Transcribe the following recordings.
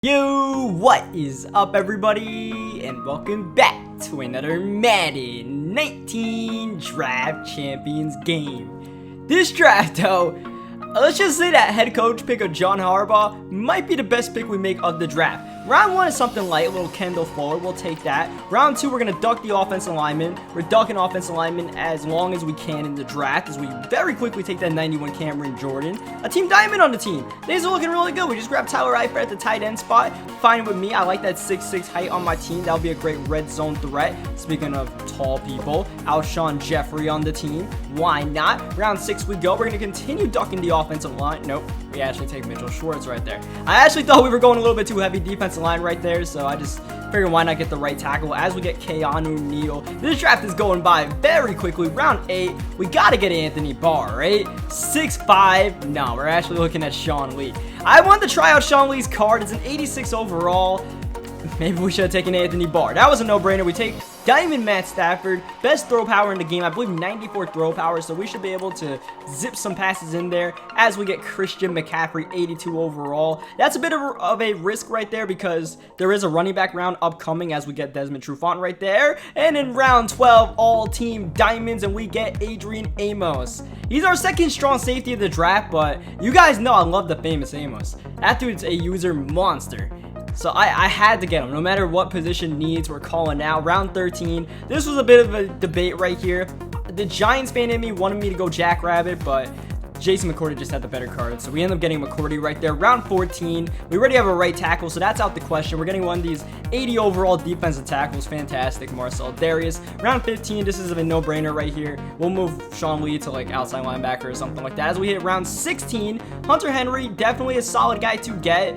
Yo, what is up everybody, and welcome back to another Madden 19 Draft Champions game. This draft though, let's just say that head coach pick of John Harbaugh might be the best pick we make of the draft. Round 1 is something light, a little Kendall forward, we'll take that. Round 2, we're going to duck the offensive lineman. We're ducking offensive lineman as long as we can in the draft, as we very quickly take that 91 Cameron Jordan. A team diamond on the team. These are looking really good. We just grabbed Tyler Eifert at the tight end spot. Fine with me. I like that 6'6" height on my team. That'll be a great red zone threat. Speaking of tall people, Alshon Jeffrey on the team. Why not? Round 6 we go. We're going to continue ducking the offensive line. Nope. We actually take Mitchell Schwartz right there. I actually thought we were going a little bit too heavy defensive line right there, so I just figured why not get the right tackle as we get Keanu Neal. This draft is going by very quickly. Round 8, we got to get Anthony Barr, right? 6'5". No, we're actually looking at Sean Lee. I wanted to try out Sean Lee's card. It's an 86 overall. Maybe we should have taken Anthony Barr. That was a no-brainer. We take Diamond Matt Stafford, best throw power in the game. I believe 94 throw power, so we should be able to zip some passes in there as we get Christian McCaffrey, 82 overall. That's a bit of a risk right there because there is a running back round upcoming as we get Desmond Trufant right there. And in round 12, all team diamonds, and we get Adrian Amos. He's our second strong safety of the draft, but you guys know I love the famous Amos. That dude's a user monster. So I had to get him. No matter what position needs, we're calling out. Round 13. This was a bit of a debate right here. The Giants fan in me wanted me to go Jackrabbit, but Jason McCourty just had the better card. So we end up getting McCourty right there. Round 14. We already have a right tackle, so that's out the question. We're getting one of these 80 overall defensive tackles. Fantastic. Marcel Darius. Round 15. This is a no-brainer right here. We'll move Sean Lee to like outside linebacker or something like that. As we hit round 16, Hunter Henry, definitely a solid guy to get.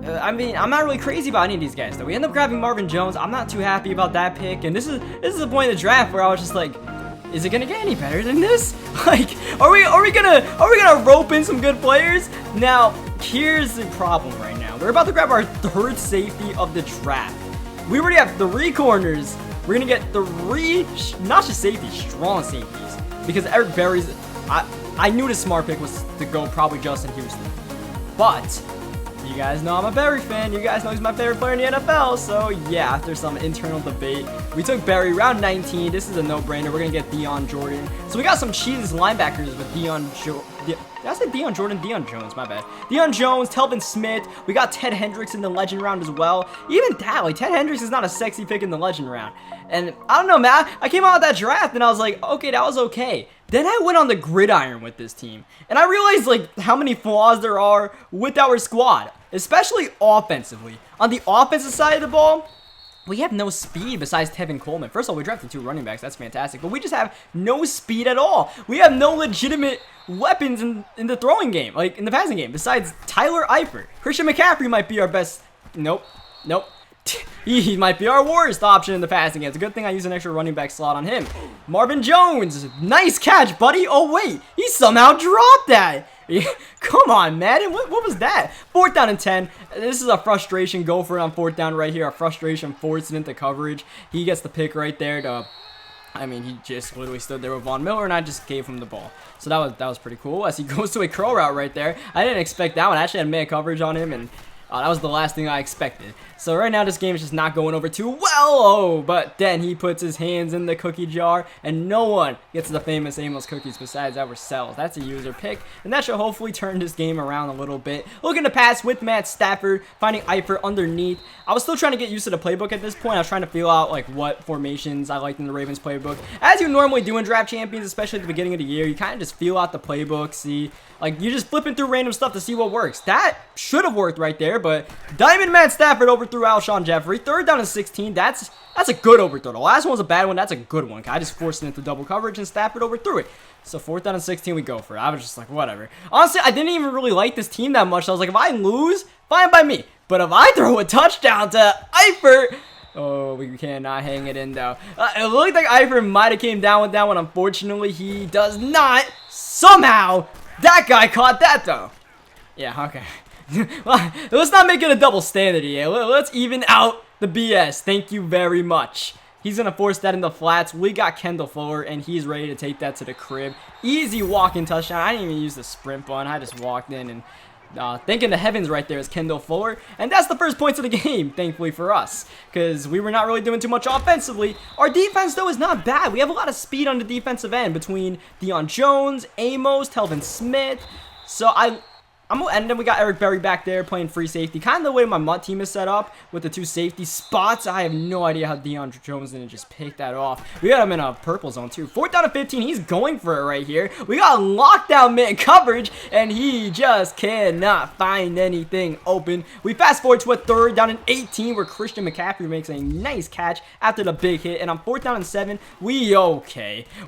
I mean, I'm not really crazy about any of these guys, though. We end up grabbing Marvin Jones. I'm not too happy about that pick. And this is the point of the draft where I was just like, is it gonna get any better than this? Like, are we gonna rope in some good players? Now, here's the problem right now. We're about to grab our third safety of the draft. We already have 3 corners. We're gonna get 3, not just safeties, strong safeties. Because Eric Berry's, I knew the smart pick was to go probably Justin Houston. But you guys know I'm a Barry fan. You guys know he's my favorite player in the NFL. So yeah, after some internal debate, we took Barry. Round 19. This is a no-brainer. We're gonna get Deion Jordan. So we got some cheese linebackers with did I say Deion Jordan? Deion Jones, my bad. Deion Jones, Telvin Smith. We got Ted Hendricks in the legend round as well. Even that, like, Ted Hendricks is not a sexy pick in the legend round. And I don't know, man. I came out of that draft and I was like, okay, that was okay. Then I went on the gridiron with this team. And I realized, like, how many flaws there are with our squad, especially offensively. On the offensive side of the ball, we have no speed besides Tevin Coleman. First of all, we drafted 2 running backs. That's fantastic. But we just have no speed at all. We have no legitimate weapons in the throwing game, like in the passing game, besides Tyler Eifert. Christian McCaffrey might be our best. Nope. He might be our worst option in the passing game. It's a good thing I use an extra running back slot on him. Marvin Jones. Nice catch, buddy. Oh, wait. He somehow dropped that. Come on, Madden. What was that? 4th down and 10. This is a frustration. Go for it on 4th down right here. A frustration forcing into coverage. He gets the pick right there. I mean, he just literally stood there with Von Miller, and I just gave him the ball. So that was pretty cool. As he goes to a curl route right there. I didn't expect that one. I actually had man coverage on him, and that was the last thing I expected. So right now this game is just not going over too well. But then he puts his hands in the cookie jar and no one gets the famous Amos cookies besides ourselves. That's a user pick. And that should hopefully turn this game around a little bit. Looking to pass with Matt Stafford, finding Eifert underneath. I was still trying to get used to the playbook at this point. I was trying to feel out like what formations I liked in the Ravens playbook. As you normally do in Draft Champions, especially at the beginning of the year, you kind of just feel out the playbook, see. Like, you're just flipping through random stuff to see what works. That should have worked right there, but Diamond Matt Stafford overthrew Alshon Jeffrey. 3rd down and 16. That's a good overthrow. The last one was a bad one. That's a good one. I just forced it into double coverage, and Stafford overthrew it. So 4th down and 16, we go for it. I was just like, whatever. Honestly, I didn't even really like this team that much. I was like, if I lose, fine by me. But if I throw a touchdown to Eifert, oh, we cannot hang it in, though. It looked like Eifert might have came down with that one. Unfortunately, he does not. Somehow, that guy caught that, though. Yeah, okay. Well, let's not make it a double standard here. Let's even out the BS. Thank you very much. He's going to force that in the flats. We got Kendall Fuller, and he's ready to take that to the crib. Easy walk-in touchdown. I didn't even use the sprint button. I just walked in and thanking the heavens right there is Kendall Fuller. And that's the first points of the game, thankfully for us, because we were not really doing too much offensively. Our defense, though, is not bad. We have a lot of speed on the defensive end between Deion Jones, Amos, Telvin Smith. So and then we got Eric Berry back there playing free safety. Kind of the way my MUT team is set up with the 2 safety spots. I have no idea how Deion Jones didn't just pick that off. We got him in a purple zone too. 4th down and 15. He's going for it right here. We got lockdown man coverage, and he just cannot find anything open. We fast forward to a 3rd down and 18 where Christian McCaffrey makes a nice catch after the big hit. And on 4th down and 7, we are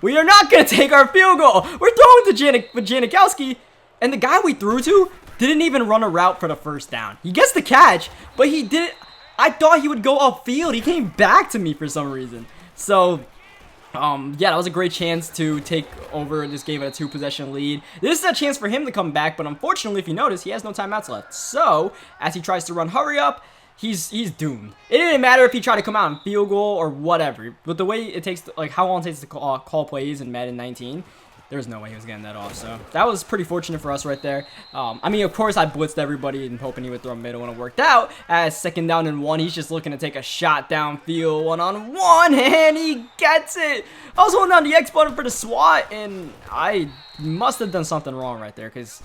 not going to take our field goal. We're throwing to Janikowski. And the guy we threw to didn't even run a route for the 1st down. He gets the catch, but he didn't. I thought he would go upfield. He came back to me for some reason. So, yeah, that was a great chance to take over. This gave it a 2-possession lead. This is a chance for him to come back, but unfortunately, if you notice, he has no timeouts left. So, as he tries to run hurry up, he's doomed. It didn't matter if he tried to come out and field goal or whatever. But the way it takes, like how long it takes to call plays in Madden 19, there's no way he was getting that off, so that was pretty fortunate for us right there. I mean, of course, I blitzed everybody and hoping he would throw middle, and it worked out. As 2nd down and 1, he's just looking to take a shot downfield, 1-on-1, and he gets it. I was holding down the X button for the SWAT, and I must have done something wrong right there, because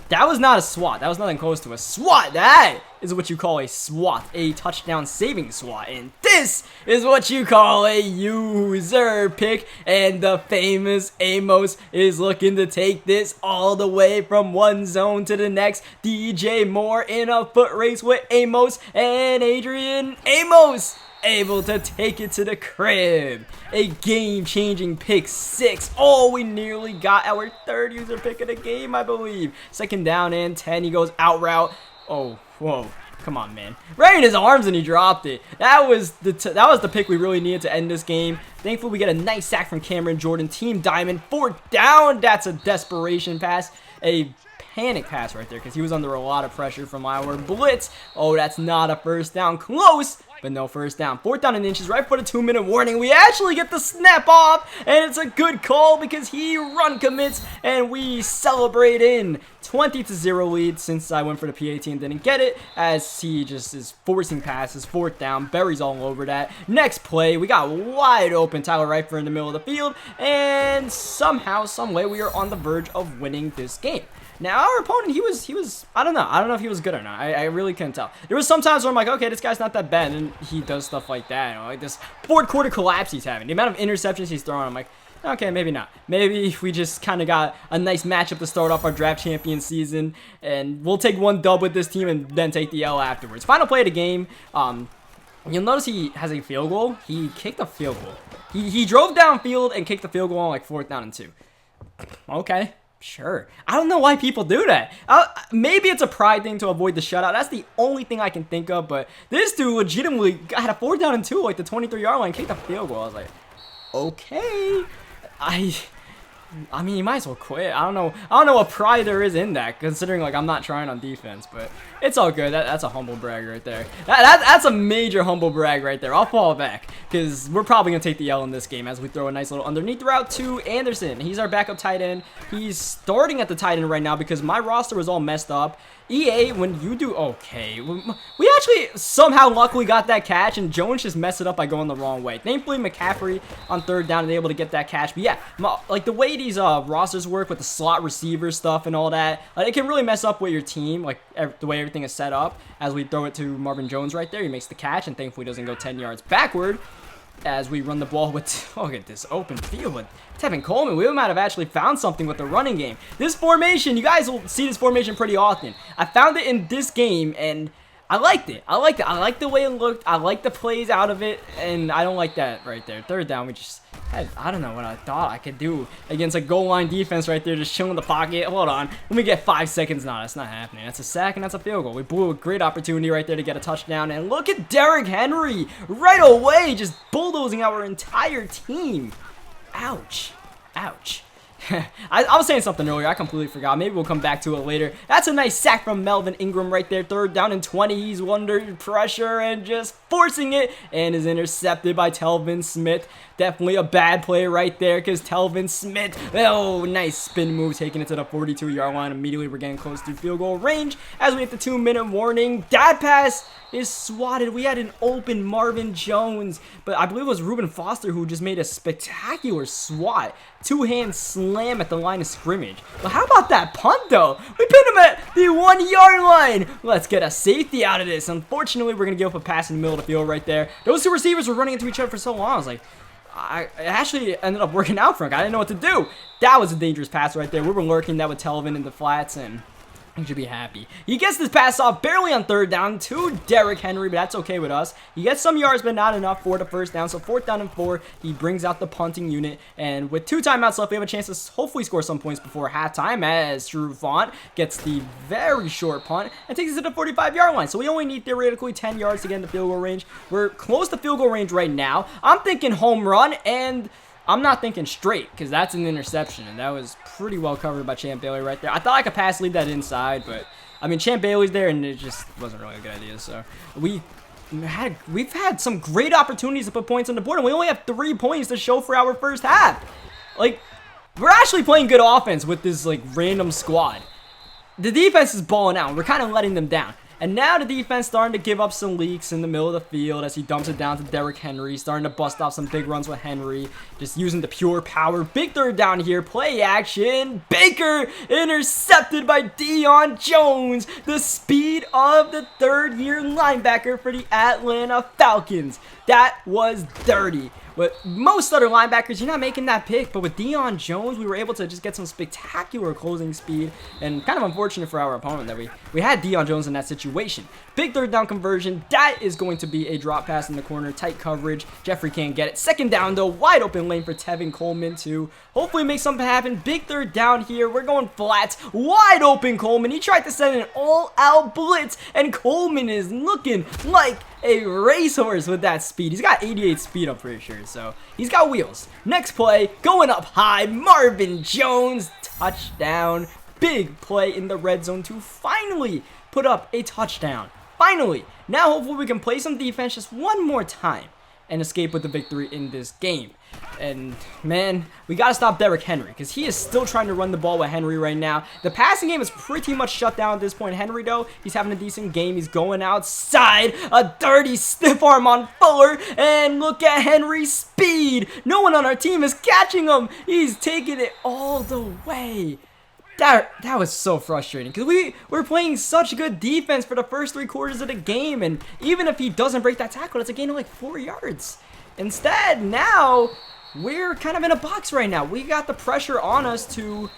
that was not a SWAT. That was nothing close to a SWAT. That is what you call a SWAT, a touchdown saving SWAT. And this is what you call a user pick. And the famous Amos is looking to take this all the way from one zone to the next. DJ Moore in a foot race with Amos, and Adrian Amos able to take it to the crib. A game-changing pick 6. Oh, we nearly got our 3rd user pick of the game, I believe. 2nd down and 10. He goes out route. Oh, whoa. Come on, man. Right in his arms, and he dropped it. That was the pick we really needed to end this game. Thankfully, we get a nice sack from Cameron Jordan. Team Diamond. 4th down. That's a desperation pass. A panic pass right there because he was under a lot of pressure from our blitz. Oh, that's not a 1st down. Close, but no 1st down. 4th down and inches right for the 2-minute warning. We actually get the snap off, and it's a good call because he run commits, and we celebrate in 20-0 lead since I went for the PAT and didn't get it, as he just is forcing passes. 4th down, Berry's all over that. Next play, we got wide open Tyler Reifert in the middle of the field, and somehow, someway, we are on the verge of winning this game. Now, our opponent, he was, I don't know if he was good or not. I really couldn't tell. There was some times where I'm like, okay, this guy's not that bad, and he does stuff like that, you know, like this 4th quarter collapse he's having. The amount of interceptions he's throwing, I'm like, okay, maybe not. Maybe we just kind of got a nice matchup to start off our draft champion season, and we'll take 1 dub with this team and then take the L afterwards. Final play of the game, you'll notice he has a field goal. He kicked a field goal. He drove downfield and kicked the field goal on like 4th down and 2. Okay. Sure. I don't know why people do that. Maybe it's a pride thing to avoid the shutout. That's the only thing I can think of. But this dude legitimately had a 4th down and 2, like the 23-yard line, kicked a field goal. I was like, okay. I mean, you might as well quit. I don't know what pride there is in that, considering like I'm not trying on defense, but it's all good. That's a humble brag right there. That's a major humble brag right there. I'll fall back because we're probably gonna take the L in this game as we throw a nice little underneath route to Anderson. He's our backup tight end. He's starting at the tight end right now because my roster was all messed up. EA, when you do okay, we actually somehow luckily got that catch, and Jones just messed it up by going the wrong way. Thankfully, McCaffrey on 3rd down is able to get that catch. But yeah, like the way these rosters work with the slot receiver stuff and all that, it can really mess up with your team, like the way everything is set up. As we throw it to Marvin Jones right there, he makes the catch, and thankfully doesn't go 10 yards backward. As we run the ball with, look at this open field with Tevin Coleman. We might have actually found something with the running game. This formation, you guys will see this formation pretty often. I found it in this game, and I liked it. I liked the way it looked. I liked the plays out of it, and I don't like that right there. 3rd down, we just had, I don't know what I thought I could do against a goal line defense right there, just chilling in the pocket. Hold on. Let me get 5 seconds. No, that's not happening. That's a sack, and that's a field goal. We blew a great opportunity right there to get a touchdown, and look at Derrick Henry right away, just bulldozing our entire team. Ouch. Ouch. I was saying something earlier. I completely forgot. Maybe we'll come back to it later. That's a nice sack from Melvin Ingram right there. 3rd down and 20. He's under pressure and just forcing it, and is intercepted by Telvin Smith. Definitely a bad play right there because Telvin Smith, oh, nice spin move, taking it to the 42-yard line. Immediately, we're getting close to field goal range as we hit the 2-minute warning. That pass is swatted. We had an open Marvin Jones, but I believe it was Reuben Foster who just made a spectacular swat. 2-hand slam at the line of scrimmage. But how about that punt, though? We pinned him at the 1-yard line. Let's get a safety out of this. Unfortunately, we're going to give up a pass in the middle of the field right there. Those two receivers were running into each other for so long. I was like, it actually ended up working out for him. I didn't know what to do. That was a dangerous pass right there. We were lurking that with Telvin in the flats, and he should be happy. He gets this pass off barely on 3rd down to Derrick Henry, but that's okay with us. He gets some yards, but not enough for the 1st down. So 4th down and 4, he brings out the punting unit. And with 2 timeouts left, we have a chance to hopefully score some points before halftime as Drew Font gets the very short punt and takes us to the 45-yard line. So we only need theoretically 10 yards to get in the field goal range. We're close to field goal range right now. I'm thinking home run, and I'm not thinking straight because that's an interception, and that was pretty well covered by Champ Bailey right there. I thought I could pass lead that inside, but I mean, Champ Bailey's there, and it just wasn't really a good idea. So we've had some great opportunities to put points on the board, and we only have 3 points to show for our first half. Like, we're actually playing good offense with this like random squad. The defense is balling out. We're kind of letting them down. And now the defense starting to give up some leaks in the middle of the field as he dumps it down to Derrick Henry. Starting to bust off some big runs with Henry. Just using the pure power. Big 3rd down here. Play action. Baker intercepted by Deion Jones. The speed of the 3rd-year linebacker for the Atlanta Falcons. That was dirty. With most other linebackers, you're not making that pick. But with Deion Jones, we were able to just get some spectacular closing speed. And kind of unfortunate for our opponent that we had Deion Jones in that situation. Big 3rd down conversion. That is going to be a drop pass in the corner. Tight coverage. Jeffrey can't get it. 2nd down, though. Wide open lane for Tevin Coleman to hopefully make something happen. Big 3rd down here. We're going flats. Wide open Coleman. He tried to send an all-out blitz. And Coleman is looking like a racehorse with that speed. He's got 88 speed, I'm pretty sure, so he's got wheels. Next play, going up high, Marvin Jones, touchdown. Big play in the red zone to finally put up a touchdown. Finally. Now hopefully we can play some defense just one more time and escape with the victory in this game. And man, we got to stop Derrick Henry because he is still trying to run the ball with Henry right now. The passing game is pretty much shut down at this point. Henry, though, he's having a decent game. He's going outside. A dirty stiff arm on Fuller. And look at Henry's speed. No one on our team is catching him. He's taking it all the way. That was so frustrating because we were playing such good defense for the first 3 quarters of the game. And even if he doesn't break that tackle, it's a gain of like 4 yards. Instead, now, we're kind of in a box right now. We got the pressure on us to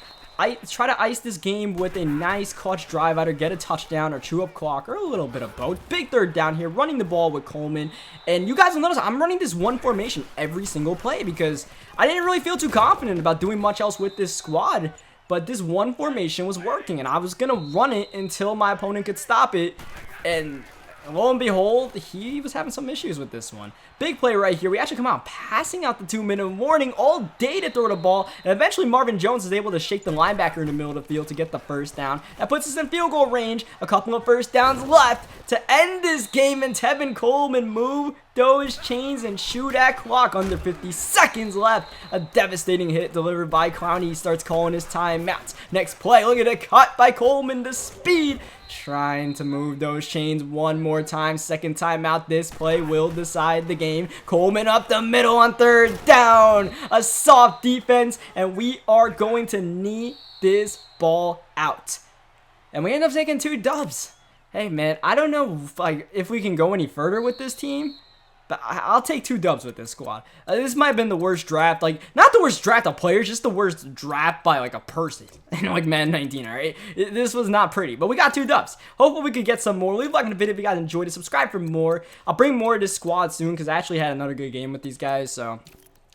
try to ice this game with a nice clutch drive, either get a touchdown or chew up clock or a little bit of both. Big 3rd down here, running the ball with Coleman. And you guys will notice I'm running this one formation every single play because I didn't really feel too confident about doing much else with this squad. But this one formation was working, and I was going to run it until my opponent could stop it. And lo and behold, he was having some issues with this one. Big play right here. We actually come out passing out the 2-minute warning all day to throw the ball. And eventually Marvin Jones is able to shake the linebacker in the middle of the field to get the 1st down. That puts us in field goal range. A couple of 1st downs left to end this game. And Tevin Coleman move those chains and shoot that clock. Under 50 seconds left. A devastating hit delivered by Clowney. He starts calling his timeouts. Next play. Look at a cut by Coleman. The speed. Trying to move those chains one more time. 2nd timeout. This play will decide the game. Coleman up the middle on 3rd down. A soft defense, and we are going to knee this ball out. And we end up taking 2 dubs. Hey, man, I don't know if we can go any further with this team. But I'll take 2 dubs with this squad. This might have been the worst draft. Like, not the worst draft of players, just the worst draft by, like, a person. Like, Madden 19, alright? This was not pretty. But we got 2 dubs. Hopefully we could get some more. Leave a like on the video if you guys enjoyed it. Subscribe for more. I'll bring more of this squad soon because I actually had another good game with these guys. So,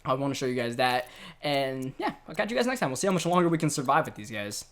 I want to show you guys that. And, yeah, I'll catch you guys next time. We'll see how much longer we can survive with these guys.